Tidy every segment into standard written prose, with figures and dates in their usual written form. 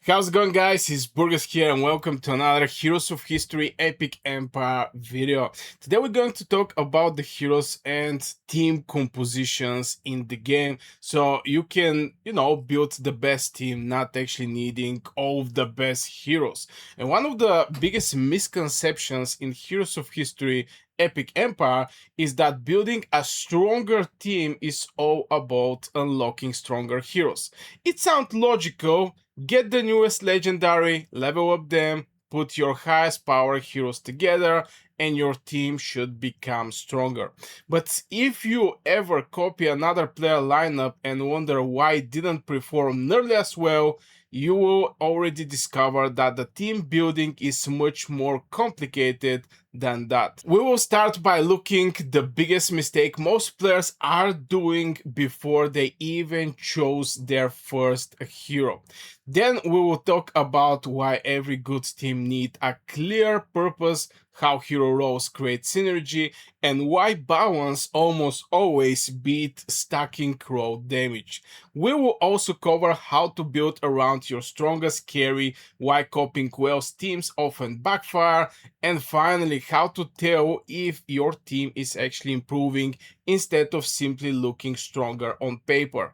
How's it going, guys? It's Burgers here and welcome to another Heroes of History Epic Empire video. Today we're going to talk about the heroes and team compositions in the game so you can, build the best team, not actually needing all of the best heroes. And one of the biggest misconceptions in Heroes of History Epic Empire is that building a stronger team is all about unlocking stronger heroes. It sounds logical. Get the newest legendary, level up them, put your highest power heroes together, and your team should become stronger. But if you ever copy another player lineup and wonder why it didn't perform nearly as well, you will already discover that the team building is much more complicated than that. We will start by looking the biggest mistake most players are doing before they even chose their first hero. Then we will talk about why every good team needs a clear purpose, how hero roles create synergy, and why balance almost always beat stacking raw damage. We will also cover how to build around your strongest carry, why copying well teams often backfire, and finally how to tell if your team is actually improving instead of simply looking stronger on paper.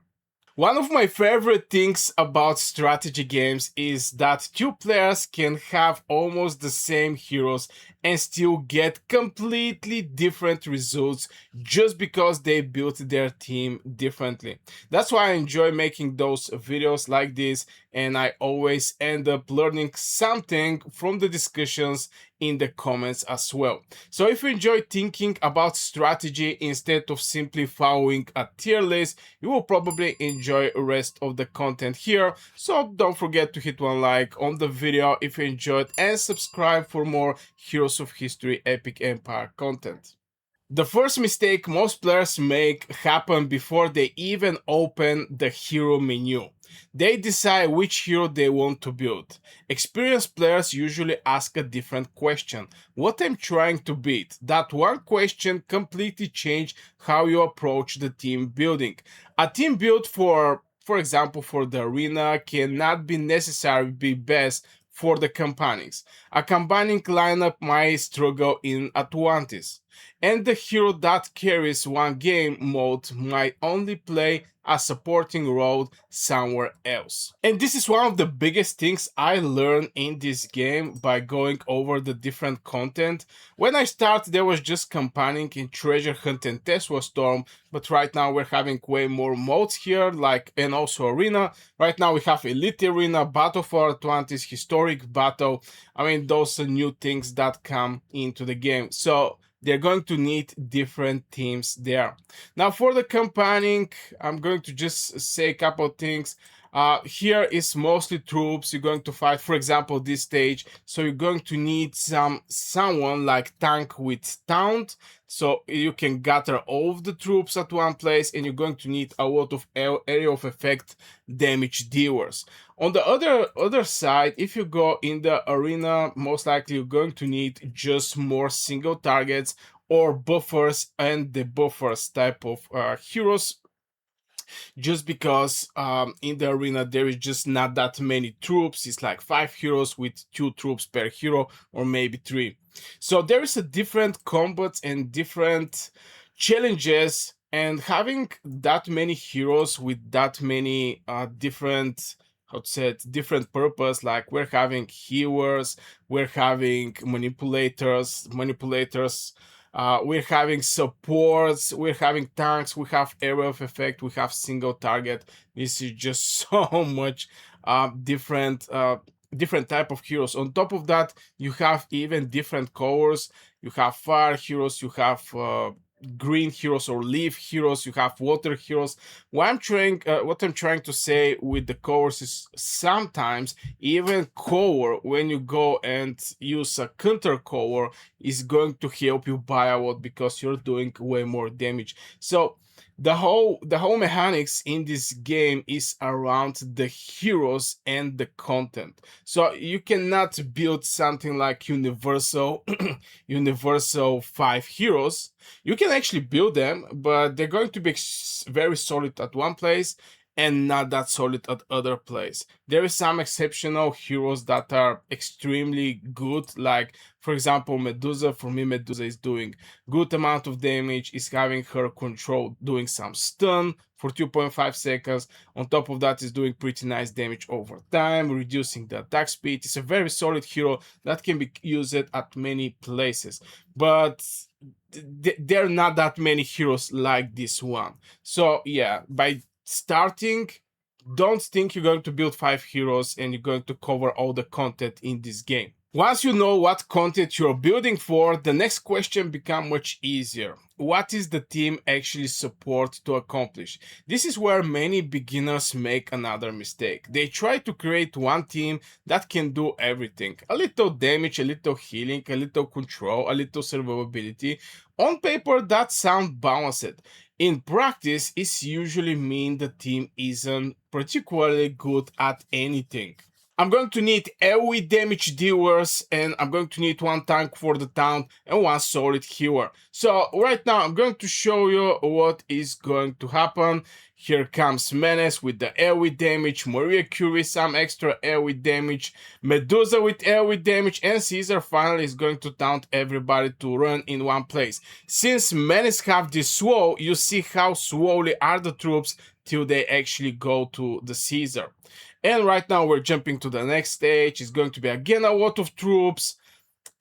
One of my favorite things about strategy games is that two players can have almost the same heroes and still get completely different results just because they built their team differently. That's why I enjoy making those videos like this, and I always end up learning something from the discussions in the comments as well. So if you enjoy thinking about strategy instead of simply following a tier list, you will probably enjoy the rest of the content here. So don't forget to hit one like on the video if you enjoyed and subscribe for more Heroes of History Epic Empire content. The first mistake most players make happen before they even open the hero menu. They decide which hero they want to build. Experienced players usually ask a different question. What I'm trying to beat? That one question completely changed how you approach the team building. A team built for example, for the arena cannot be necessarily be best for the campaigns. A combining lineup might struggle in Atlantis, and the hero that carries one game mode might only play a supporting role somewhere else. And this is one of the biggest things I learned in this game by going over the different content. When I started, there was just campaigning in Treasure Hunt and Tesla Storm, but right now we're having way more modes here, and also Arena. Right now we have Elite Arena, Battle for Atlantis, Historic Battle. I mean, those are new things that come into the game. So they're going to need different teams there. Now for the campaigning, I'm going to just say a couple of things. Here is mostly troops you're going to fight, for example, this stage. So you're going to need someone like tank with taunt, so you can gather all of the troops at one place, and you're going to need a lot of area of effect damage dealers. On the other side, if you go in the arena, most likely you're going to need just more single targets or buffers and the buffers type of heroes, just because in the arena there is just not that many troops. It's like 5 heroes with 2 troops per hero, or maybe 3. So there is a different combats and different challenges, and having that many heroes with that many different, how to say it, different purpose, like we're having healers, we're having manipulators, we're having supports, we're having tanks, we have area of effect, we have single target. This is just so much different type of heroes. On top of that, you have even different colors. You have fire heroes, you have green heroes or leaf heroes, you have water heroes. What I'm trying to say with the colors is sometimes even color, when you go and use a counter color, is going to help you buy a lot because you're doing way more damage. So the whole mechanics in this game is around the heroes and the content. So you cannot build something like universal 5 heroes. You can actually build them, but they're going to be very solid at one place, and not that solid at other plays. There is some exceptional heroes that are extremely good, like for example Medusa. For me, Medusa is doing good amount of damage, is having her control, doing some stun for 2.5 seconds. On top of that, is doing pretty nice damage over time, reducing the attack speed. It's a very solid hero that can be used at many places, but there are not that many heroes like this one. So yeah, by starting, don't think you're going to build 5 heroes and you're going to cover all the content in this game. Once you know what content you're building for, the next question becomes much easier. What is the team actually support to accomplish? This is where many beginners make another mistake. They try to create one team that can do everything. A little damage, a little healing, a little control, a little survivability. On paper, that sounds balanced. In practice, it usually means the team isn't particularly good at anything. I'm going to need AoE damage dealers, and I'm going to need one tank for the town and one solid healer. So right now I'm going to show you what is going to happen. Here comes Menace with the AoE damage, Maria Curie some extra AoE damage, Medusa with AoE damage, and Caesar finally is going to taunt everybody to run in one place. Since Menace have this slow, you see how slowly are the troops till they actually go to the Caesar. And right now we're jumping to the next stage. It's going to be again a lot of troops.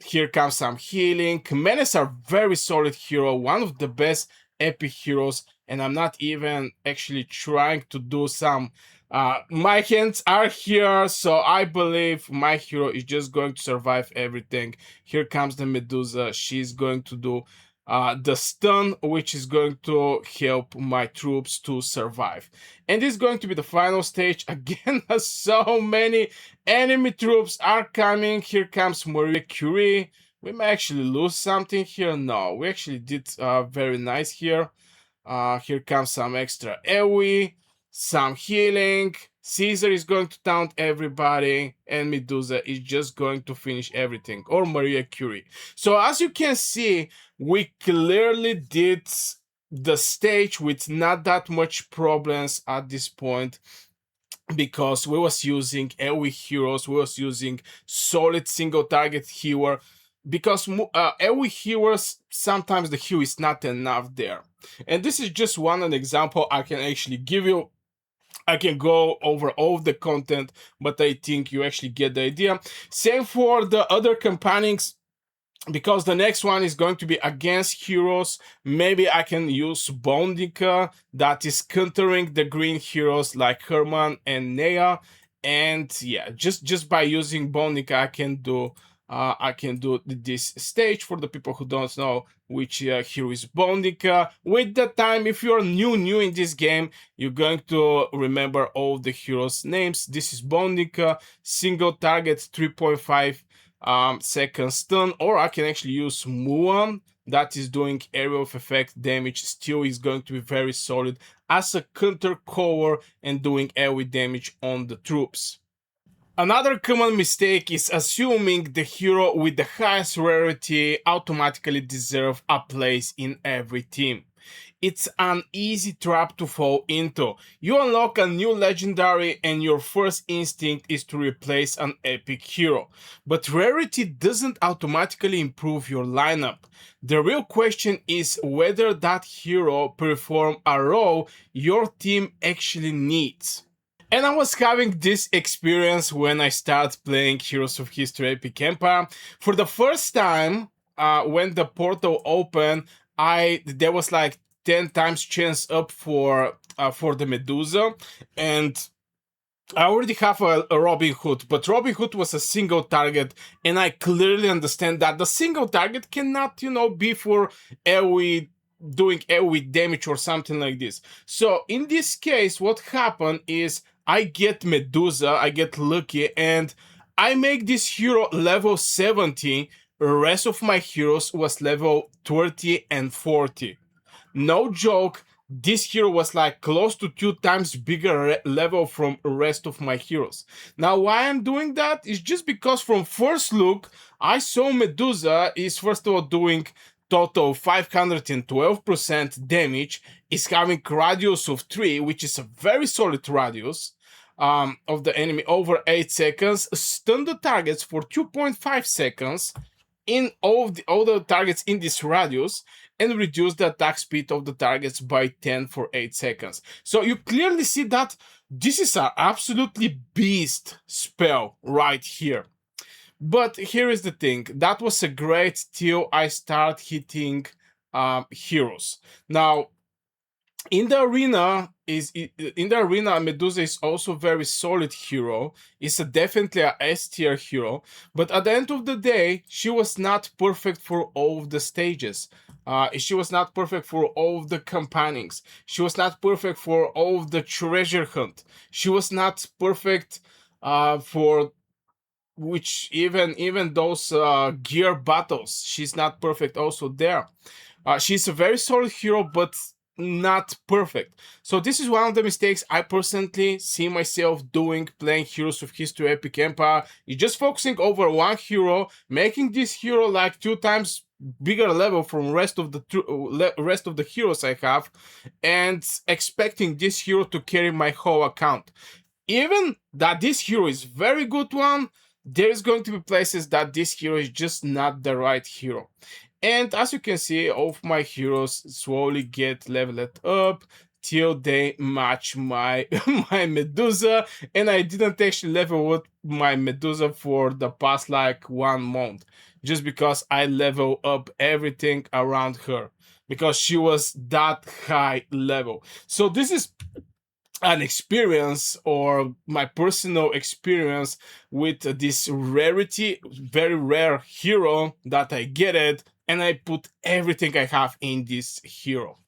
Here comes some healing. Menace are very solid hero, one of the best epic heroes, and I'm not even actually trying to do some. My hands are here, so I believe my hero is just going to survive everything. Here comes the Medusa. She's going to do the stun, which is going to help my troops to survive. And this is going to be the final stage. Again, so many enemy troops are coming. Here comes Maria Curie. We may actually lose something here. No, we actually did very nice here. Here comes some extra AoE, some healing. Caesar is going to taunt everybody, and Medusa is just going to finish everything, or Maria Curie. So as you can see, we clearly did the stage with not that much problems at this point, because we was using AoE heroes, we was using solid single target healer, because AoE healers, sometimes the heal is not enough there. And this is just one example I can actually give you. I can go over all of the content, but I think you actually get the idea. Same for the other companions, because the next one is going to be against heroes. Maybe I can use Bondika, that is countering the green heroes like Herman and Nea. And yeah, just by using Bondika, I can do this stage. For the people who don't know which hero is Bondika, with the time, if you're new in this game, you're going to remember all the heroes' names. This is Bondika, single target 3.5 second stun, or I can actually use Muan, that is doing area of effect damage. Still is going to be very solid as a counter cover and doing AoE damage on the troops. Another common mistake is assuming the hero with the highest rarity automatically deserves a place in every team. It's an easy trap to fall into. You unlock a new legendary and your first instinct is to replace an epic hero. But rarity doesn't automatically improve your lineup. The real question is whether that hero performs a role your team actually needs. And I was having this experience when I started playing Heroes of History Epic Empire. For the first time, when the portal opened, there was like 10 times chance up for the Medusa, and I already have a Robin Hood, but Robin Hood was a single target, and I clearly understand that the single target cannot, be for AoE, doing AoE damage or something like this. So in this case, what happened is I get Medusa, I get lucky, and I make this hero level 70. The rest of my heroes was level 30 and 40. No joke, this hero was like close to 2 times bigger level from the rest of my heroes. Now why I'm doing that is just because from first look, I saw Medusa is first of all doing total 512% damage, is having radius of 3, which is a very solid radius of the enemy over 8 seconds, stun the targets for 2.5 seconds in all of the other targets in this radius, and reduce the attack speed of the targets by 10 for 8 seconds. So you clearly see that this is an absolutely beast spell right here. But here is the thing, that was a great till I start hitting heroes. Now, in the arena, Medusa is also very solid hero. It's definitely a S tier hero, but at the end of the day, she was not perfect for all of the stages. She was not perfect for all of the companions. She was not perfect for all of the treasure hunt. She was not perfect for which even those gear battles. She's not perfect also there. She's a very solid hero, but not perfect. So this is one of the mistakes I personally see myself doing playing Heroes of History Epic Empire. You're just focusing over one hero, making this hero like 2 times bigger level from rest of the heroes I have, and expecting this hero to carry my whole account. Even that this hero is very good one, there's going to be places that this hero is just not the right hero. And as you can see, all of my heroes slowly get leveled up till they match my my Medusa, and I didn't actually level up my Medusa for the past like 1 month, just because I level up everything around her, because she was that high level. So this is an experience, or my personal experience with this rarity, very rare hero that I get it, and I put everything I have in this hero.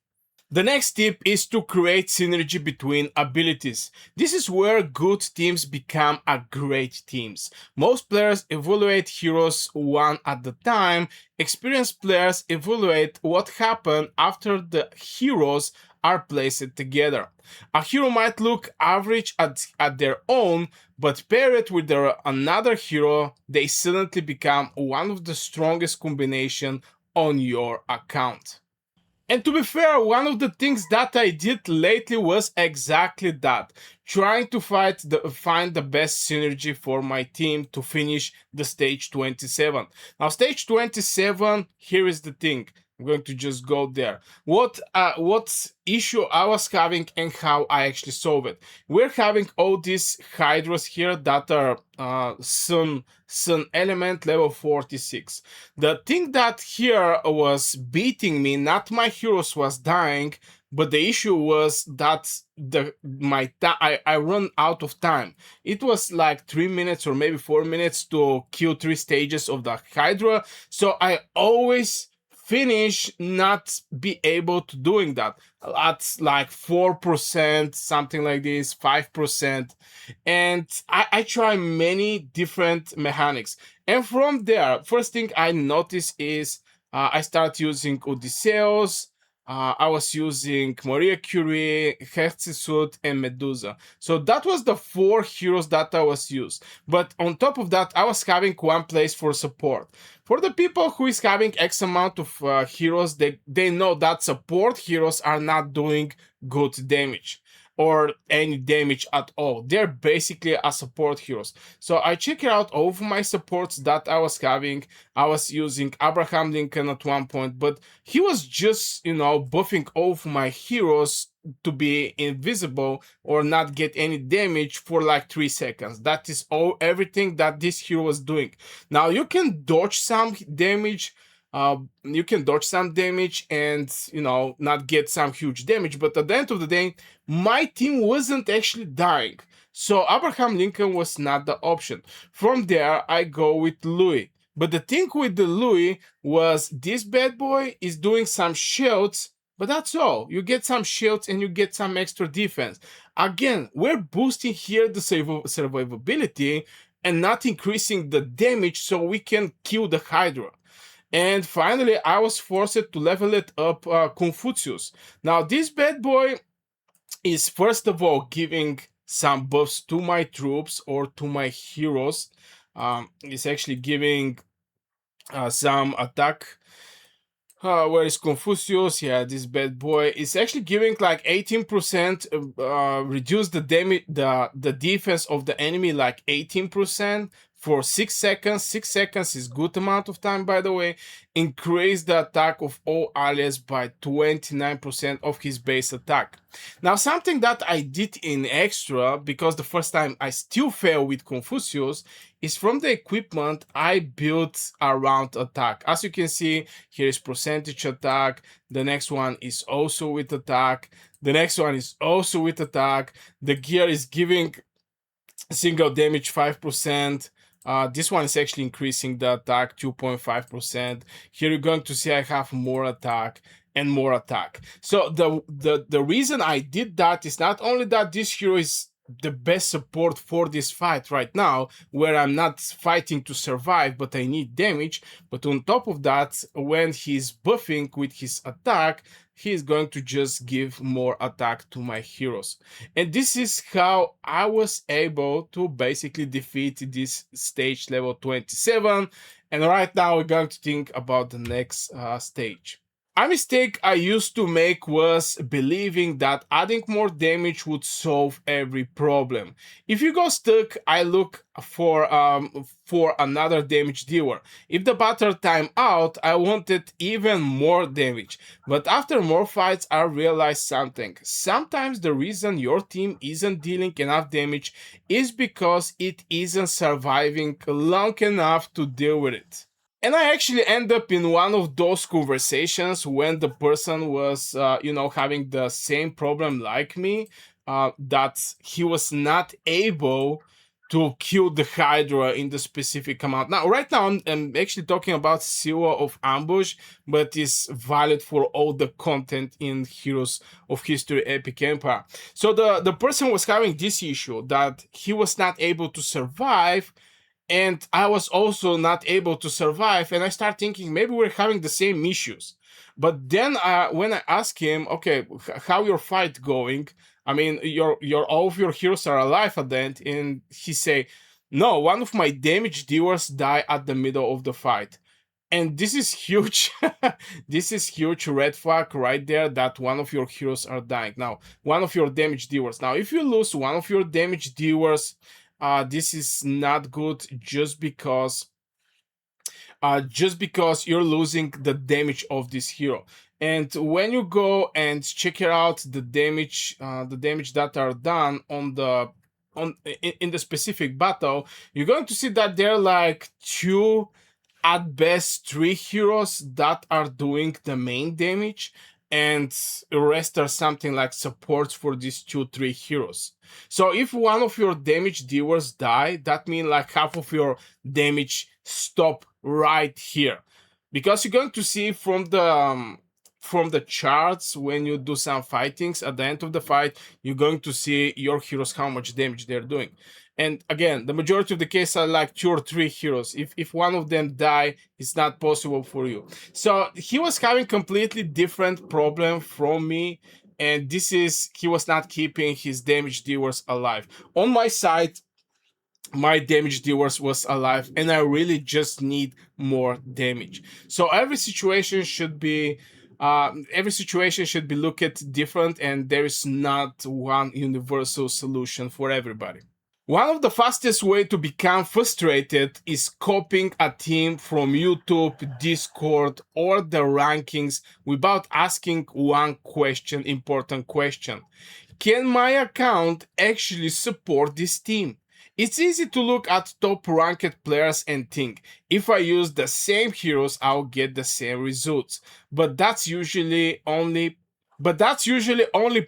The next tip is to create synergy between abilities. This is where good teams become a great teams. Most players evaluate heroes one at a time. Experienced players evaluate what happened after the heroes are placed together. A hero might look average at their own, but pair it with another hero, they suddenly become one of the strongest combination on your account. And to be fair, one of the things that I did lately was exactly that. Trying to find the best synergy for my team to finish the stage 27. Now, stage 27, here is the thing. I'm going to just go there. What issue I was having and how I actually solve it. We're having all these hydras here that are sun element level 46. The thing that here was beating me, not my heroes was dying, but the issue was that I run out of time. It was like 3 minutes or maybe 4 minutes to kill 3 stages of the Hydra, so I always finish not be able to doing that at like 4%, something like this, 5%. And I try many different mechanics, and from there, first thing I notice is I start using Odysseus. I was using Maria Curie, Hercules, and Medusa. So that was the 4 heroes that I was used. But on top of that, I was having one place for support. For the people who is having X amount of heroes, they know that support heroes are not doing good damage or any damage at all. They're basically a support heroes. So I check out all of my supports that I was having. I was using Abraham Lincoln at one point, but he was just, buffing all of my heroes to be invisible or not get any damage for like 3 seconds. That is everything that this hero was doing. Now you can dodge some damage. And not get some huge damage, but at the end of the day, my team wasn't actually dying, so Abraham Lincoln was not the option. From there I go with Louis, but the thing with the Louis was this bad boy is doing some shields, but that's all. You get some shields and you get some extra defense. Again, we're boosting here the survivability and not increasing the damage so we can kill the Hydra. And finally, I was forced to level it up Confucius. Now, this bad boy is first of all giving some buffs to my troops or to my heroes. It's actually giving some attack Where is Confucius? Yeah, this bad boy is actually giving like 18%, reduce the damage, the defense of the enemy like 18% for 6 seconds. 6 seconds is good amount of time, by the way. Increase the attack of all allies by 29% of his base attack. Now, something that I did in extra, because the first time I still fail with Confucius, is from the equipment I built around attack. As you can see, here is percentage attack. The next one is also with attack. The next one is also with attack. The gear is giving single damage 5%. This one is actually increasing the attack 2.5%. Here you're going to see I have more attack and more attack. So the reason I did that is not only that this hero is the best support for this fight right now, where I'm not fighting to survive, but I need damage. But on top of that, when he's buffing with his attack, he's going to just give more attack to my heroes. And this is how I was able to basically defeat this stage level 27. And right now we're going to think about the next stage. A mistake I used to make was believing that adding more damage would solve every problem. If you go stuck, I look for another damage dealer. If the battle time out, I wanted even more damage. But after more fights, I realized something. Sometimes the reason your team isn't dealing enough damage is because it isn't surviving long enough to deal with it. And I actually end up in one of those conversations when the person was, having the same problem like me, that he was not able to kill the Hydra in the specific amount. Now, right now, I'm actually talking about Silver of Ambush, but it's valid for all the content in Heroes of History Epic Empire. So the person was having this issue that he was not able to survive, and I was also not able to survive. And I start thinking maybe we're having the same issues. But then when I ask him, okay, how your fight going? I mean, your all of your heroes are alive at the end, and he say, no, one of my damage dealers die at the middle of the fight. And this is huge. This is huge red flag right there that one of your heroes are dying. Now, one of your damage dealers. Now, if you lose one of your damage dealers, this is not good just because you're losing the damage of this hero. And when you go and check out the damage that are done in the specific battle, you're going to see that there are like two, at best three heroes that are doing the main damage, and the rest are something like supports for these 2-3 heroes. So if one of your damage dealers die, that means like half of your damage stop right here, because you're going to see from the charts when you do some fightings at the end of the fight, you're going to see your heroes how much damage they're doing. And again, the majority of the cases are like 2 or 3 heroes. If one of them die, it's not possible for you. So he was having completely different problem from me, and this is he was not keeping his damage dealers alive. On my side, my damage dealers was alive, and I really just need more damage. So every situation should be looked at different, and there is not one universal solution for everybody. One of the fastest way to become frustrated is copying a team from YouTube, Discord, or the rankings without asking one important question. Can my account actually support this team? It's easy to look at top ranked players and think, if I use the same heroes, I'll get the same results. But that's usually only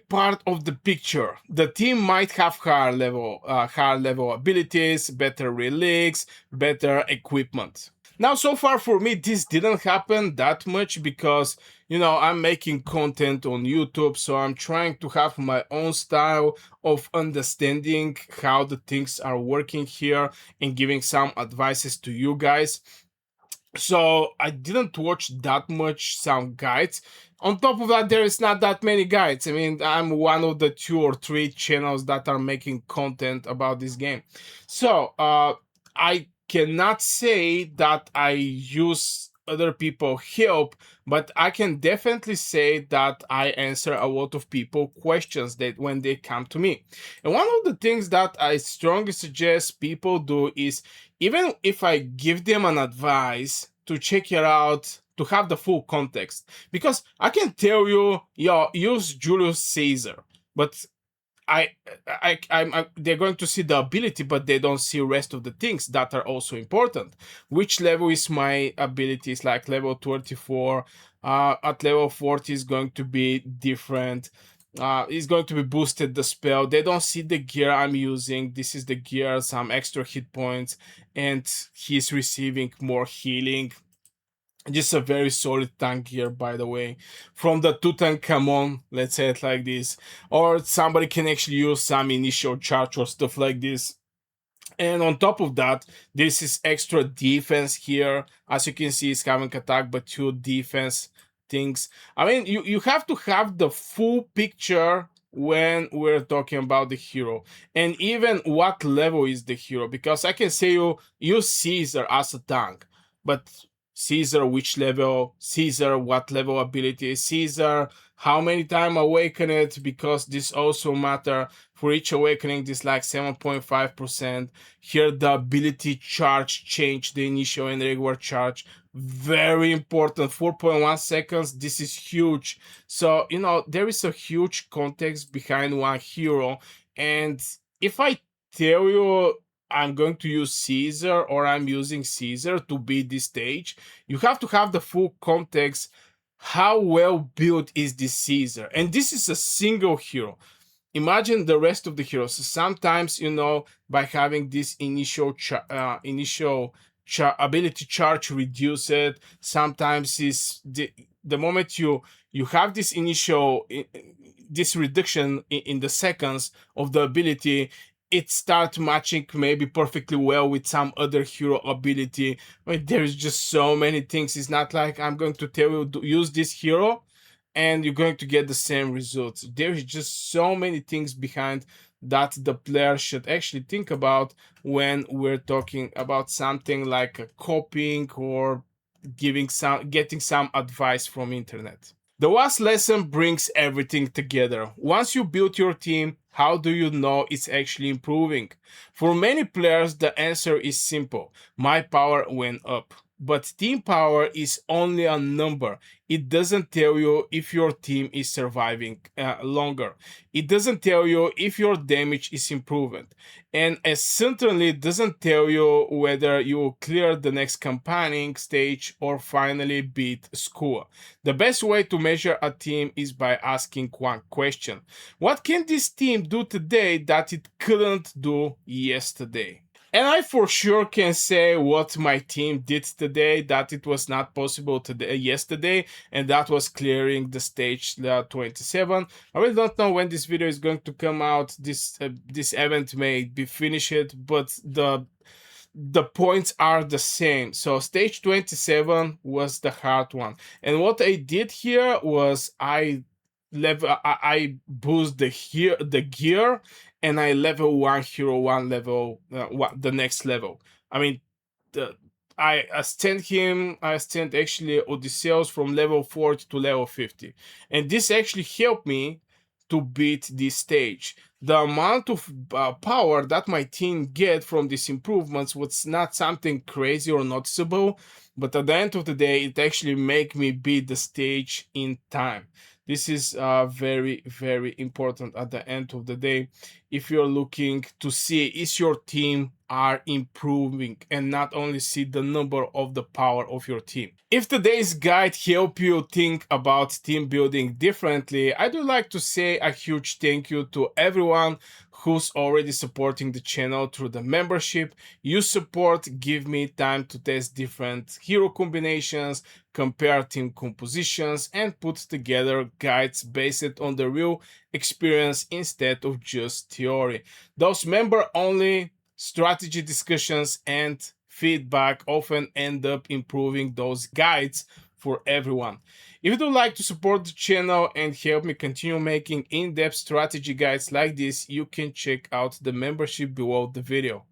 part of the picture. The team might have higher level abilities, better relics, better equipment. Now, so far for me, this didn't happen that much because, I'm making content on YouTube, so I'm trying to have my own style of understanding how the things are working here and giving some advices to you guys. So I didn't watch that much some guides. On top of that, there is not that many guides. I mean, I'm one of the 2 or 3 channels that are making content about this game. So I cannot say that I use other people help, but I can definitely say that I answer a lot of people questions that when they come to me. And one of the things that I strongly suggest people do is, even if I give them an advice, to check it out, to have the full context, because I can tell you, yo, use Julius Caesar, but they're going to see the ability, but they don't see rest of the things that are also important. Which level is my ability? Is like level 24. At level 40 is going to be different. Is going to be boosted the spell. They don't see the gear I'm using. This is the gear, some extra hit points, and he's receiving more healing. Just a very solid tank here, by the way, from the Tutankhamun, let's say it like this. Or somebody can actually use some initial charge or stuff like this. And on top of that, this is extra defense here. As you can see, it's having attack, but 2 defense things. I mean, you have to have the full picture when we're talking about the hero. And even what level is the hero. Because I can say you use Caesar as a tank, but Caesar which level, Caesar what level ability, Caesar how many time awaken it, because this also matter. For each awakening, this like 7.5%. Here the ability charge change, the initial and regular charge, very important. 4.1 seconds, this is huge. So there is a huge context behind one hero. And if I tell you I'm going to use Caesar or I'm using Caesar to beat this stage, you have to have the full context. How well built is this Caesar? And this is a single hero. Imagine the rest of the heroes. Sometimes, by having this initial ability charge reduce it. Sometimes is the moment you have this initial this reduction in the seconds of the ability, it starts matching maybe perfectly well with some other hero ability. There's just so many things. It's not like I'm going to tell you to use this hero and you're going to get the same results. There's just so many things behind that the player should actually think about when we're talking about something like a copying or getting some advice from internet. The last lesson brings everything together. Once you build your team, how do you know it's actually improving? For many players, the answer is simple. My power went up. But team power is only a number. It doesn't tell you if your team is surviving longer. It doesn't tell you if your damage is improving. And it certainly doesn't tell you whether you will clear the next campaigning stage or finally beat school. The best way to measure a team is by asking one question. What can this team do today that it couldn't do yesterday? And I for sure can say what my team did today that it was not possible yesterday, and that was clearing the stage 27. I really don't know when this video is going to come out. This event may be finished, but the points are the same. So stage 27 was the hard one, and what I did here was I boost the gear, and I level one hero one level the next level. I mean, I sent actually Odysseus from level 40 to level 50, and this actually helped me to beat this stage. The amount of power that my team get from these improvements was not something crazy or noticeable, but at the end of the day, it actually make me beat the stage in time. This is very, very important at the end of the day. If you're looking to see is your team are improving and not only see the number of the power of your team. If today's guide helped you think about team building differently, I would like to say a huge thank you to everyone who's already supporting the channel through the membership. Your support give me time to test different hero combinations, compare team compositions, and put together guides based on the real experience instead of just theory. Those member-only strategy discussions and feedback often end up improving those guides for everyone. If you would like to support the channel and help me continue making in-depth strategy guides like this, you can check out the membership below the video.